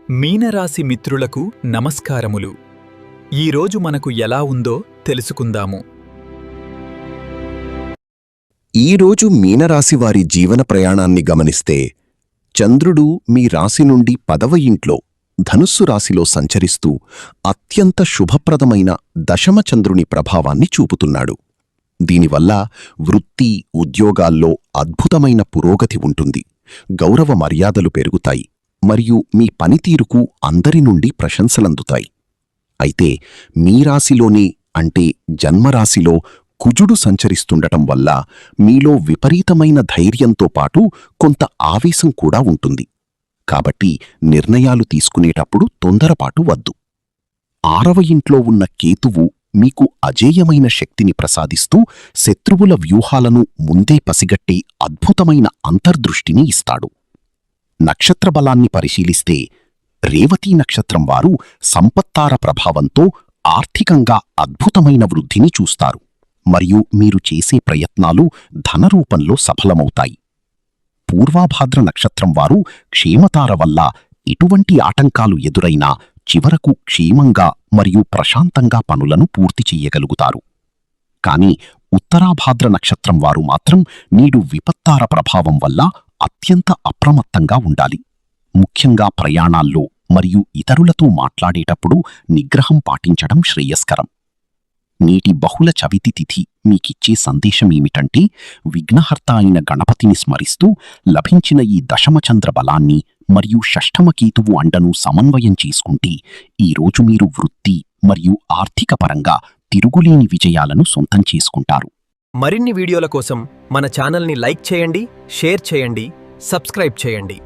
మీనరాశి మిత్రులకు నమస్కారములు. ఈరోజు మనకు ఎలా ఉందో తెలుసుకుందాము. ఈరోజు మీనరాశి వారి జీవన ప్రయాణాన్ని గమనిస్తే చంద్రుడు మీ రాశి నుండి 10వ ఇంట్లో ధనుస్సు రాశిలో సంచరిస్తూ అత్యంత శుభప్రదమైన దశమచంద్రుని ప్రభావాన్ని చూపుతున్నాడు. దీనివల్ల వృత్తి, ఉద్యోగాల్లో అద్భుతమైన పురోగతి ఉంటుంది. గౌరవ మర్యాదలు పెరుగుతాయి మరియు మీ పనితీరుకు అందరి నుండి ప్రశంసలందుతాయి. అయితే మీ రాశిలోనే అంటే జన్మరాశిలో కుజుడు సంచరిస్తుండటం వల్ల మీలో విపరీతమైన ధైర్యంతో పాటు కొంత ఆవేశం కూడా ఉంటుంది. కాబట్టి నిర్ణయాలు తీసుకునేటప్పుడు తొందరపాటు వద్దు. 6వ ఇంట్లో ఉన్న కేతువు మీకు అజేయమైన శక్తిని ప్రసాదిస్తూ శత్రువుల వ్యూహాలను ముందే పసిగట్టే అద్భుతమైన అంతర్దృష్టిని ఇస్తాడు. నక్షత్ర బలాన్ని పరిశీలిస్తే రేవతీ నక్షత్రం వారు సంపత్తార ప్రభావంతో ఆర్థికంగా అద్భుతమైన వృద్ధిని చూస్తారు మరియు మీరు చేసే ప్రయత్నాలు ధనరూపంలో సఫలమవుతాయి. పూర్వాభాద్ర నక్షత్రం వారు క్షేమతార వల్ల ఎటువంటి ఆటంకాలు ఎదురైనా చివరకు క్షేమంగా మరియు ప్రశాంతంగా పనులను పూర్తి చెయ్యగలుగుతారు. కాని ఉత్తరాభాద్ర నక్షత్రం వారు మాత్రం నీడు విపత్తార ప్రభావం వల్ల అత్యంత అప్రమత్తంగా ఉండాలి. ముఖ్యంగా ప్రయాణాల్లో మరియు ఇతరులతో మాట్లాడేటప్పుడు నిగ్రహం పాటించడం శ్రేయస్కరం. నీటి బహుళ చవితి తిథి మీకిచ్చే సందేశమేమిటంటే విఘ్నహర్త అయిన గణపతిని స్మరిస్తూ లభించిన ఈ దశమచంద్ర బలాన్ని మరియు షష్ఠమకేతువు అండను సమన్వయం చేసుకుంటే ఈరోజు మీరు వృత్తి మరియు ఆర్థిక పరంగా తిరుగులేని విజయాలను సొంతం చేసుకుంటారు. మరిన్ని వీడియోల కోసం మన ఛానల్ని లైక్ చేయండి, షేర్ చేయండి, సబ్స్క్రైబ్ చేయండి.